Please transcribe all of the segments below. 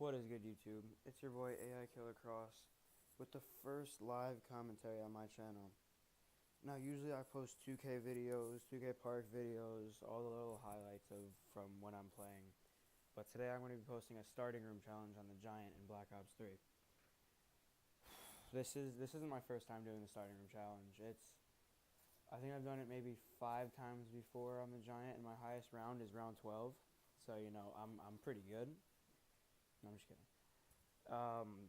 What is good, YouTube? It's your boy AI Killer Cross with the first live commentary on my channel. Now, usually I post 2K videos, 2K Park videos, all the little highlights from when I'm playing. But today I'm going to be posting a starting room challenge on the Giant in Black Ops 3. This isn't my first time doing the starting room challenge. I think I've done it maybe 5 times before on the Giant, and my highest round is round 12. So I'm pretty good. No, I'm just kidding.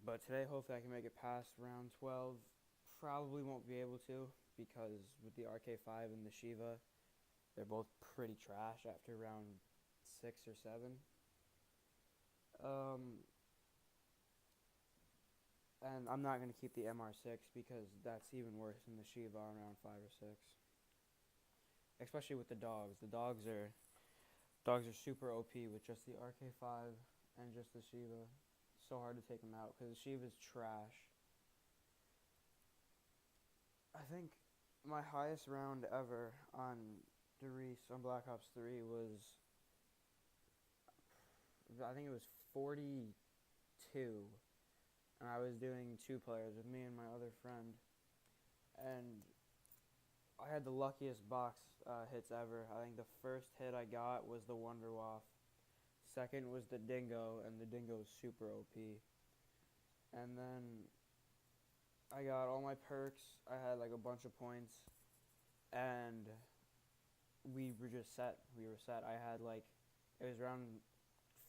But today, hopefully, I can make it past round 12. Probably won't be able to because with the RK5 and the Shiva, they're both pretty trash after round 6 or 7. And I'm not going to keep the MR6 because that's even worse than the Shiva on round 5 or 6. Especially with the dogs. The dogs are super OP with just the RK5 and just the Shiva. So hard to take them out because the Shiva's trash. I think my highest round ever on the Riese on Black Ops 3 was, I think it was 42, and I was doing 2 players with me and my other friend, and I had the luckiest box hits ever. I think the first hit I got was the Wonderwaff. Second was the Dingo, and the Dingo was super OP. And then I got all my perks. I had like a bunch of points, and we were just set. We were set. I had it was round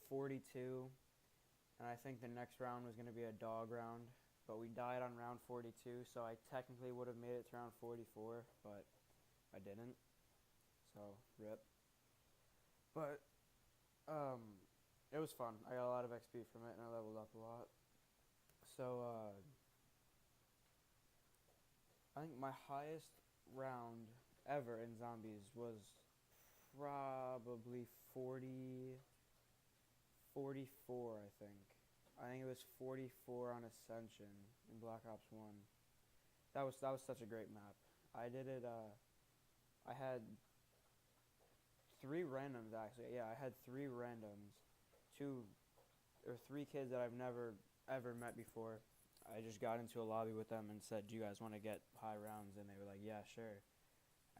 42, and I think the next round was going to be a dog round, but we died on round 42, so I technically would have made it to round 44, but I didn't. So, rip. But it was fun. I got a lot of XP from it, and I leveled up a lot. So, I think my highest round ever in zombies was probably 44, I think. I think it was 44 on Ascension in Black Ops 1. That was such a great map. I did it, I had 3 randoms, actually. Yeah, I had 3 randoms. 3 kids that I've never ever met before. I just got into a lobby with them and said, do you guys want to get high rounds? And they were like, yeah, sure.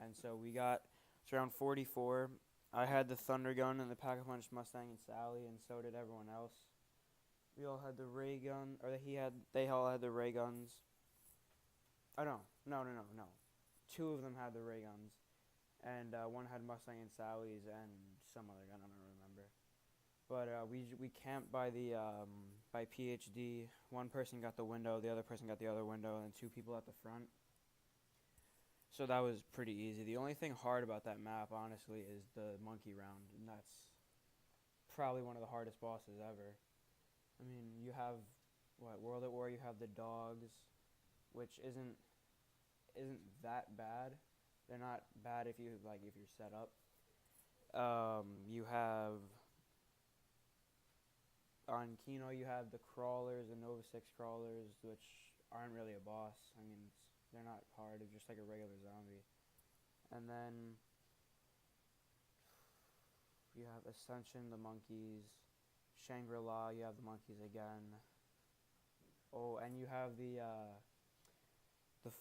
And so it's around 44. I had the Thunder Gun and the Pack-a-Punch Mustang and Sally, and so did everyone else. We all had the ray gun, or they all had the ray guns. Oh, no. 2 of them had the ray guns, and one had Mustang and Sally's and some other gun, I don't remember. But we camped by by PhD. One person got the window, the other person got the other window, and 2 people at the front. So that was pretty easy. The only thing hard about that map, honestly, is the monkey round, and that's probably one of the hardest bosses ever. I mean, you have World at War. You have the dogs, which isn't that bad. They're not bad if you're set up. You have on Kino, you have the crawlers, the Nova 6 crawlers, which aren't really a boss. I mean, they're not hard. They're just like a regular zombie. And then you have Ascension, the monkeys. Shangri-La, you have the monkeys again. Oh, and you have the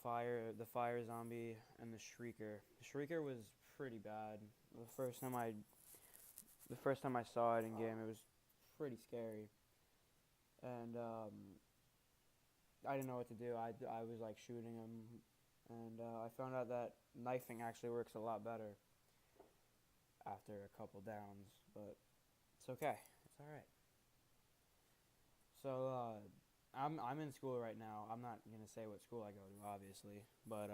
fire zombie and the Shrieker. The Shrieker was pretty bad. The first time I saw it in game, it was pretty scary. And I didn't know what to do. I was like shooting him, and I found out that knifing actually works a lot better after a couple downs, but it's okay. It's all right. So I'm in school right now. I'm not gonna say what school I go to, obviously, but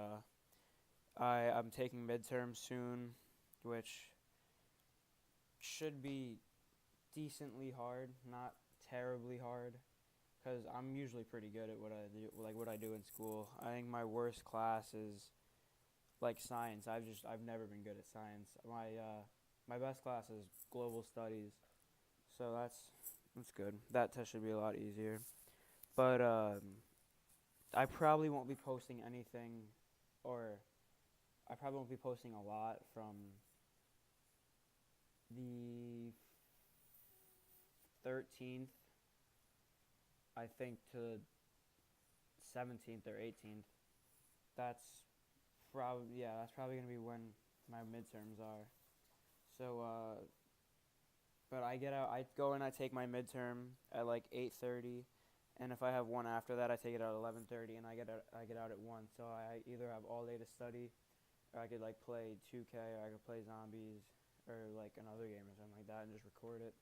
I'm taking midterms soon, which should be decently hard, not terribly hard, because I'm usually pretty good at what I do in school. I think my worst class is like science. I've never been good at science. My best class is global studies, so that's good. That test should be a lot easier. But I probably won't be posting anything, or I probably won't be posting a lot from the 13th I think to 17th or 18th. That's that's probably gonna be when my midterms are. So but I get out. I go and I take my midterm at like 8:30, and if I have one after that, I take it at 11:30, and I get out at 1. So I either have all day to study, or I could like play 2K, or I could play zombies, or like another game or something like that, and just record it.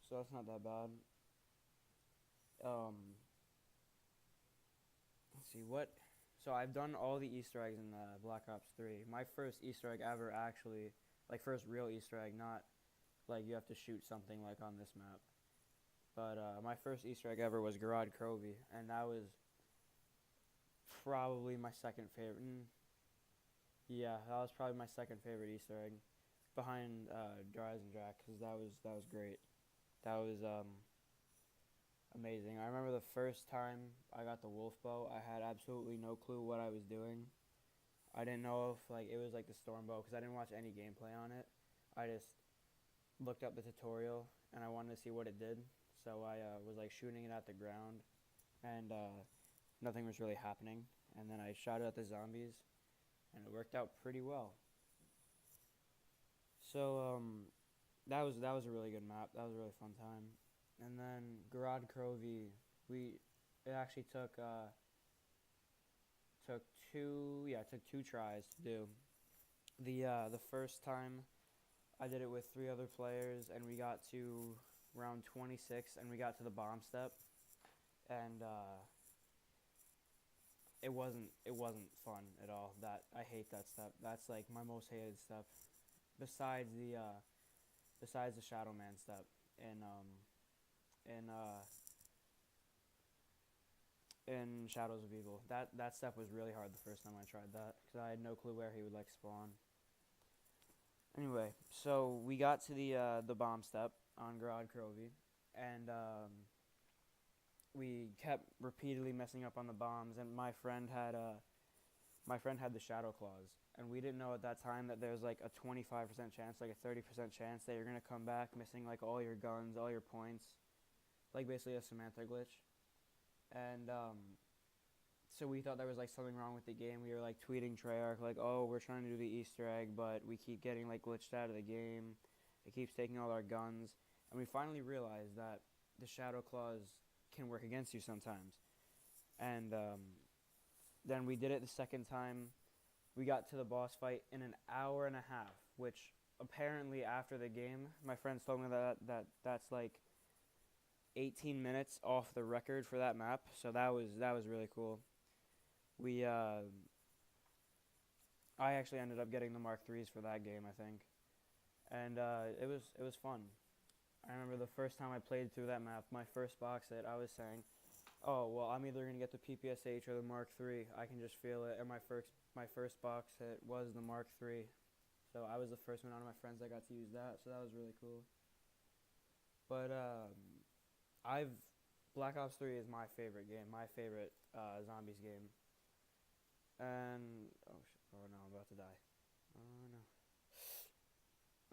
So that's not that bad. Um, let's see what. So I've done all the Easter eggs in Black Ops 3. My first Easter egg ever, actually, like first real Easter egg, not like you have to shoot something like on this map. But my first Easter egg ever was Garad Crovey, and that was probably my second favorite. Yeah, that was probably my second favorite Easter egg, behind Riese and Jack, because that was great. That was amazing. I remember the first time I got the wolf bow, I had absolutely no clue what I was doing. I didn't know if like it was like the storm bow, because I didn't watch any gameplay on it. I just looked up the tutorial and I wanted to see what it did. So I was like shooting it at the ground, and nothing was really happening. And then I shot it at the zombies, and it worked out pretty well. So that was a really good map. That was a really fun time. And then Garad Crovey, we it actually took two tries to do. The first time I did it with three other players, and we got to round 26, and we got to the bomb step, and it wasn't fun at all. That I hate that step. That's like my most hated step, besides the Shadow Man step in in Shadows of Evil. That step was really hard the first time I tried that, because I had no clue where he would like spawn. Anyway, so we got to the bomb step on Garad Crovey, and we kept repeatedly messing up on the bombs. And my friend had the Shadow Claws, and we didn't know at that time that there's like a 25% chance, like a 30% chance that you're gonna come back missing like all your guns, all your points, like basically a Samantha glitch. And so we thought there was like something wrong with the game. We were like tweeting Treyarch like, "Oh, we're trying to do the Easter egg, but we keep getting like glitched out of the game. It keeps taking all our guns." And we finally realized that the Shadow Claws can work against you sometimes. And then we did it the second time. We got to the boss fight in an hour and a half, which apparently after the game, my friends told me that's like 18 minutes off the record for that map. So that was really cool. We I actually ended up getting the Mark IIIs for that game, I think, and it was fun. I remember the first time I played through that map, my first box hit, I was saying, "Oh well, I'm either gonna get the PPSH or the Mark III. I can just feel it." And my first box hit was the Mark III, so I was the first one out of my friends that got to use that. So that was really cool. But I've Black Ops 3 is my favorite game, my favorite zombies game. And oh no, I'm about to die. Oh no.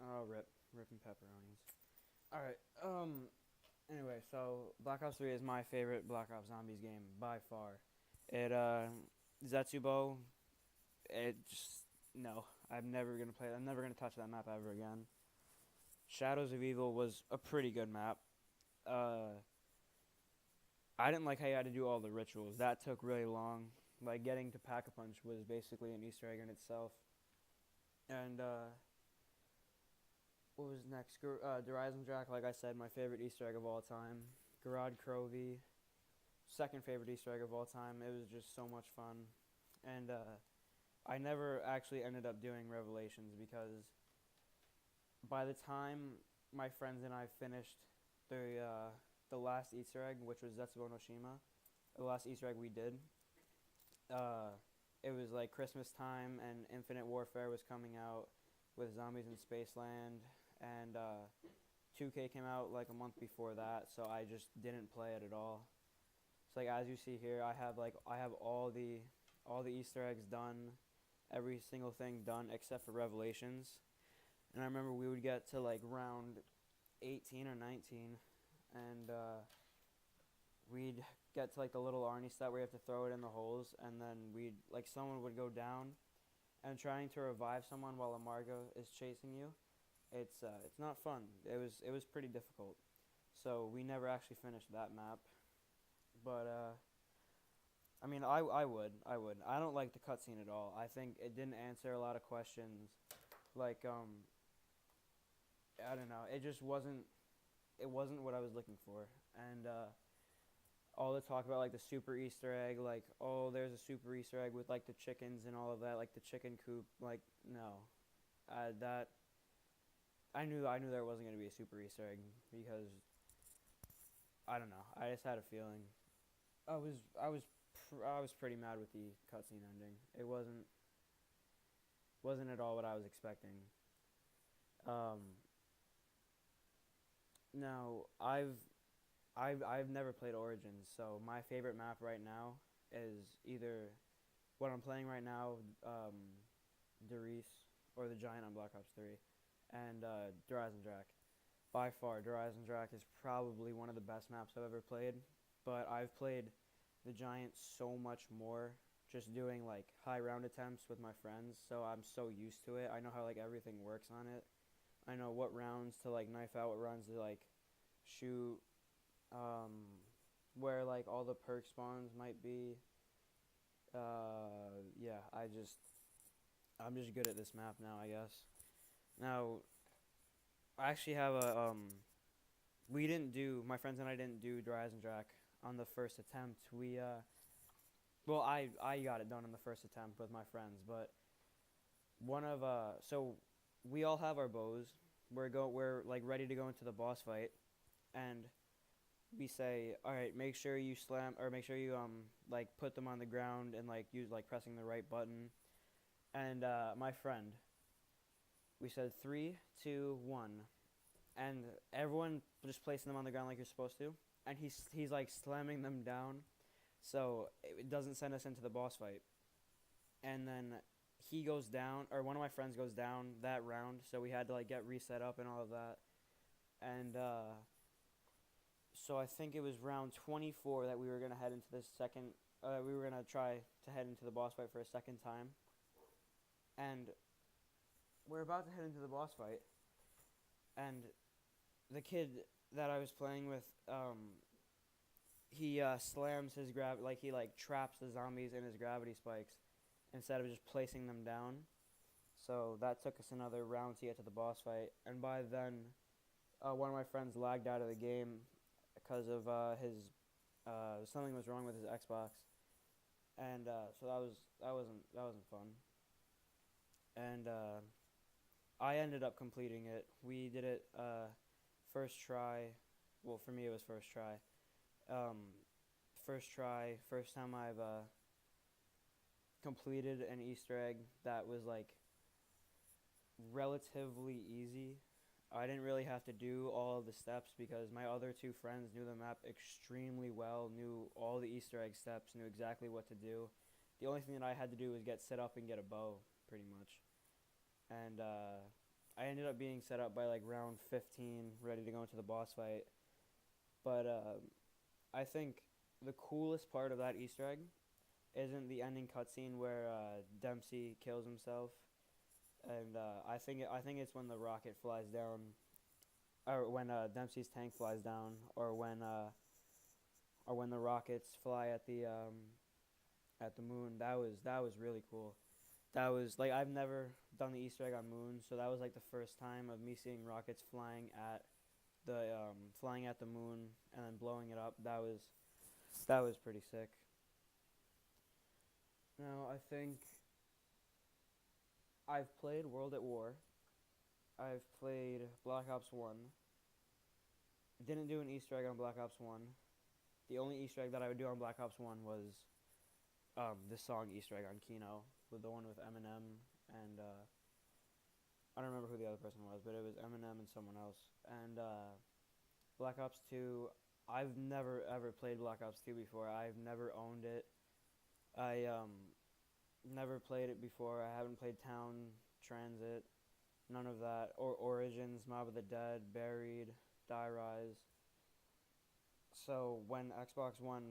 Oh rip and pepperonis. All right. Anyway, so Black Ops 3 is my favorite Black Ops Zombies game by far. It Zetsubo. It just no. I'm never gonna touch that map ever again. Shadows of Evil was a pretty good map. Uh, I didn't like how you had to do all the rituals. That took really long. Like getting to Pack-a-Punch was basically an Easter egg in itself. And what was next? Horizon Jack, like I said, my favorite Easter egg of all time. Garad Crovey, second favorite Easter egg of all time. It was just so much fun. And I never actually ended up doing Revelations, because by the time my friends and I finished the last Easter egg, which was Zetsubo no Shima, the last Easter egg we did, it was like Christmas time, and Infinite Warfare was coming out with Zombies in Spaceland, and 2K came out like a month before that, so I just didn't play it at all. So like as you see here, I have all the Easter eggs done, every single thing done except for Revelations. And I remember we would get to like round 18 or 19, and we'd get to like the little Arnie step where you have to throw it in the holes, and then we'd like someone would go down, and trying to revive someone while a Margo is chasing you, it's not fun. It was pretty difficult. So we never actually finished that map. But I mean, I don't like the cutscene at all. I think it didn't answer a lot of questions. Like I don't know. It just wasn't. It wasn't what I was looking for. And all the talk about like the super Easter egg, like oh, there's a super Easter egg with like the chickens and all of that, like the chicken coop. Like no, that I knew there wasn't gonna be a super Easter egg because I don't know. I just had a feeling. I was I was I was pretty mad with the cutscene ending. It wasn't at all what I was expecting. Um, Now I've never played Origins, so my favorite map right now is either what I'm playing right now, Riese, or the Giant on Black Ops 3, and Drak. By far, Drak is probably one of the best maps I've ever played, but I've played the Giant so much more just doing like high round attempts with my friends, so I'm so used to it. I know how like everything works on it. I know what rounds to like knife out, what rounds to like shoot, where like all the perk spawns might be. Yeah, I'm just good at this map now, I guess. Now I actually have a we didn't do my friends and I didn't do Drak on the first attempt. Well, I got it done on the first attempt with my friends, but one of so we all have our bows. We're like ready to go into the boss fight, and we say, all right, make sure you slam or make sure you like put them on the ground and like use like pressing the right button. And my friend, we said 3, 2, 1, and everyone just placing them on the ground like you're supposed to, and he's like slamming them down, so it doesn't send us into the boss fight. And then he goes down, or one of my friends goes down that round, so we had to like get reset up and all of that. And so I think it was round 24 that we were gonna head into the second. We were gonna try to head into the boss fight for a second time, and we're about to head into the boss fight, and the kid that I was playing with, he slams his like he like traps the zombies in his gravity spikes instead of just placing them down. So that took us another round to get to the boss fight, and by then, one of my friends lagged out of the game because of his something was wrong with his Xbox, and so that wasn't fun. And I ended up completing it. We did it first try. Well, for me it was first try. Um, First try, first time I've completed an Easter egg that was like relatively easy. I didn't really have to do all of the steps because my other two friends knew the map extremely well, knew all the Easter egg steps, knew exactly what to do. The only thing that I had to do was get set up and get a bow, pretty much. And I ended up being set up by like round 15, ready to go into the boss fight. But I think the coolest part of that Easter egg isn't the ending cutscene where Dempsey kills himself, and I think it's when the rocket flies down, or when Dempsey's tank flies down, or when the rockets fly at the moon. That was really cool. That was like I've never done the Easter egg on Moon, so that was like the first time of me seeing rockets flying at the moon and then blowing it up. That was pretty sick. Now I think I've played World at War. I've played Black Ops 1. Didn't do an Easter egg on Black Ops 1. The only Easter egg that I would do on Black Ops 1 was the song Easter egg on Kino, with the one with Eminem and I don't remember who the other person was, but it was Eminem and someone else. And Black Ops 2, I've never ever played Black Ops 2 before. I've never owned it. I never played it before. I haven't played Town Transit, none of that, or Origins, Mob of the Dead, Buried, Die Rise. So when Xbox One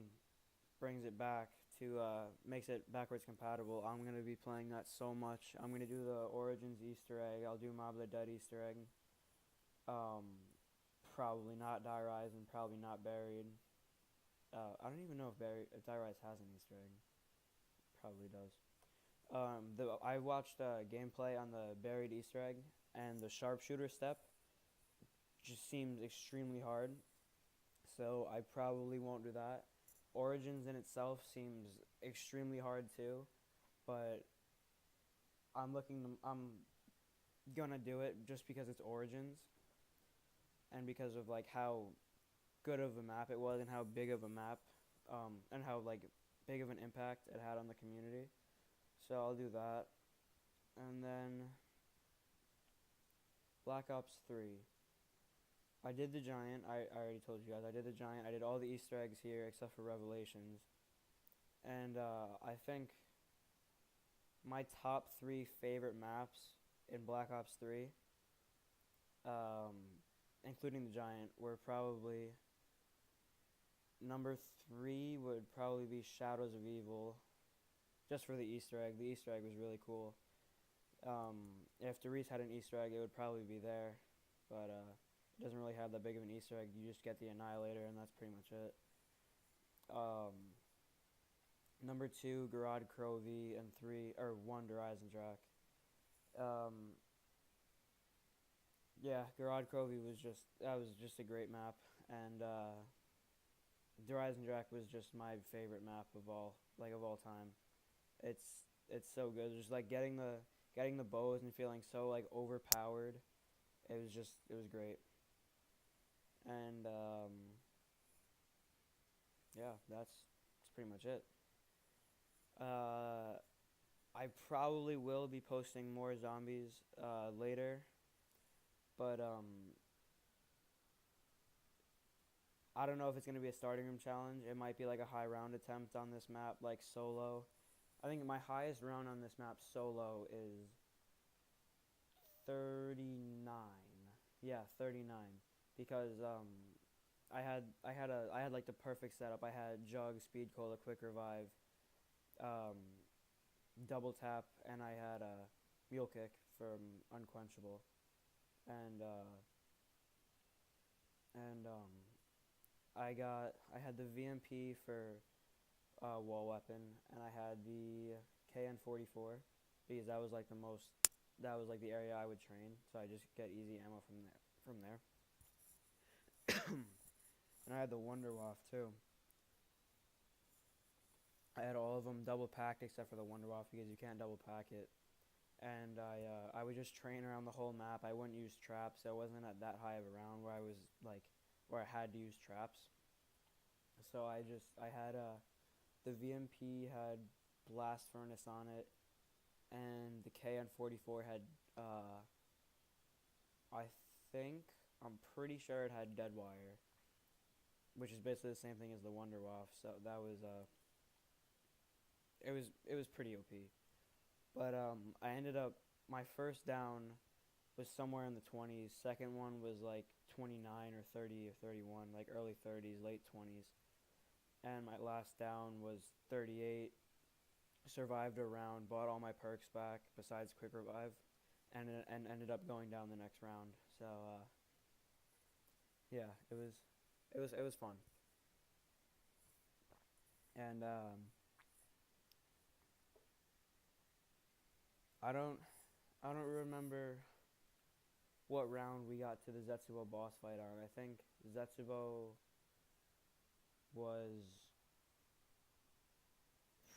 brings it back to makes it backwards compatible, I'm gonna be playing that so much. I'm gonna do the Origins Easter egg. I'll do Mob of the Dead Easter egg. Um, Probably not Die Rise and probably not Buried. I don't even know if Die Rise has an Easter egg. Probably does. I watched gameplay on the Buried Easter egg, and the sharpshooter step just seems extremely hard. So I probably won't do that. Origins in itself seems extremely hard too, but I'm gonna do it just because it's Origins and because of like how good of a map it was and how big of a map and how like big of an impact it had on the community. So I'll do that. And then Black Ops 3. I did the Giant. I already told you guys. I did the Giant. I did all the Easter eggs here except for Revelations. And I think my top three favorite maps in Black Ops 3, um, including the Giant, were probably number three would probably be Shadows of Evil, just for the Easter egg. The Easter egg was really cool. If Riese had an Easter egg, it would probably be there, but it doesn't really have that big of an Easter egg. You just get the Annihilator, and that's pretty much it. Number two, Garad Crovey, and one, Horizon Drac. Yeah, Garad Crovey was just a great map, and Horizon Drac was just my favorite map of all time. It's so good. Just like getting the bows and feeling so like overpowered. It was great. And yeah, that's pretty much it. I probably will be posting more zombies later, but I don't know if it's gonna be a starting room challenge. It might be like a high round attempt on this map, like solo. I think my highest round on this map solo is 39. Yeah, 39. Because I had like the perfect setup. I had Jug, Speed Cola, Quick Revive, um, Double Tap, and I had a Mule Kick from Unquenchable, and and I had the VMP for wall weapon, and I had the KN-44 because that was like the area I would train, so I just get easy ammo from there. And I had the Wonder Waff too. I had all of them double packed except for the Wonder Waff because you can't double pack it. And I would just train around the whole map. I wouldn't use traps, so I wasn't at that high of a round where I had to use traps. So I had the VMP had Blast Furnace on it, and the KN-44 had I think I'm pretty sure it had Deadwire, which is basically the same thing as the Wonder Waff. So that was it was pretty OP. But I ended up my first down was somewhere in the 20s. Second one was like 29 or 30 or 31, like early 30s, late 20s. And my last down was 38. Survived a round, bought all my perks back besides Quick Revive, and ended up going down the next round. So yeah, it was fun. And I don't I don't remember what round we got to the Zetsubo boss fight on. I think Zetsubo was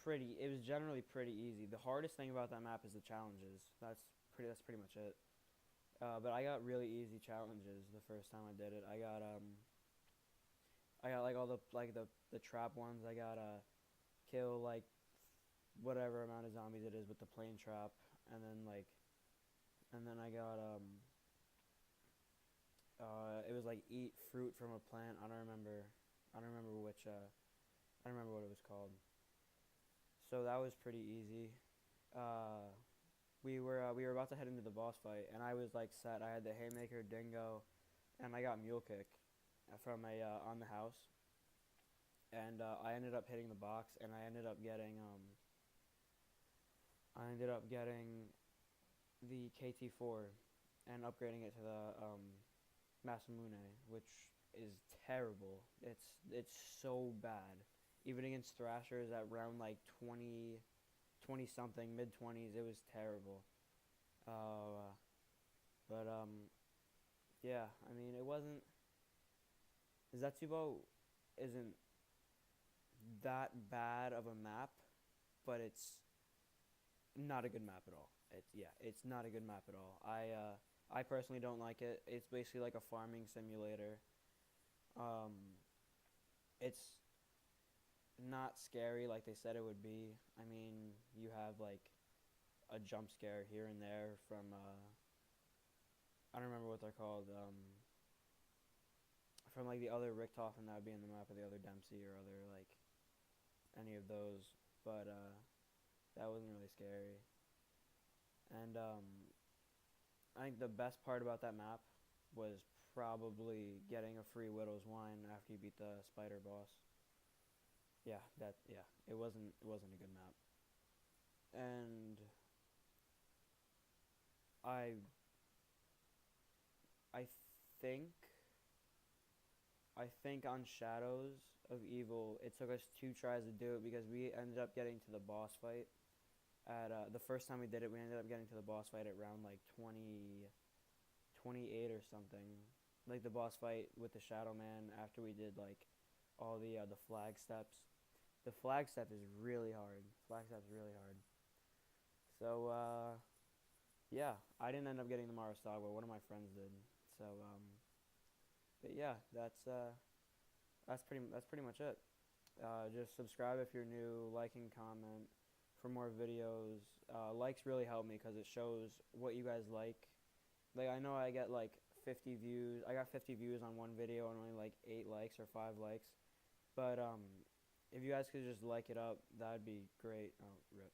it was generally pretty easy. The hardest thing about that map is the challenges. That's pretty much it. But I got really easy challenges the first time I did it. I got like all the trap ones. I got kill like whatever amount of zombies it is with the plane trap, and then I got it was like eat fruit from a plant. I don't remember I don't remember what it was called. So that was pretty easy. We were about to head into the boss fight, and I was like set. I had the Haymaker, Dingo, and I got Mule Kick from a on the house. and I ended up hitting the box, and I ended up getting the KT4 and upgrading it to the Masamune, which is terrible. It's so bad. Even against Thrashers at round like 20 something, mid 20s, it was terrible. Uh, but yeah, I mean, it wasn't. Zetsubo isn't that bad of a map, but it's not a good map at all. It's not a good map at all. I personally don't like it. It's basically like a farming simulator. Um, it's not scary like they said it would be. I mean, you have like a jump scare here and there from I don't remember what they're called. From like the other Richtofen that would be in the map, or the other Dempsey, or other like any of those. But that wasn't really scary. And I think the best part about that map was probably getting a free Widow's Wine after you beat the spider boss. Yeah, it wasn't a good map. And I I think I think on Shadows of Evil it took us 2 tries to do it, because we ended up getting to the boss fight at the first time we did it. We ended up getting to the boss fight at round like 28 or something, like the boss fight with the Shadow Man, after we did like all the flag steps. The flag step is really hard. Flag step's really hard. So yeah, I didn't end up getting the Marasawa. One of my friends did. So but yeah, that's pretty much it. Just subscribe if you're new. Like and comment for more videos. Likes really help me because it shows what you guys like. Like, I know I get like 50 views. I got 50 views on one video and only like 8 likes or 5 likes. But if you guys could just like it up, that'd be great. Oh, rip.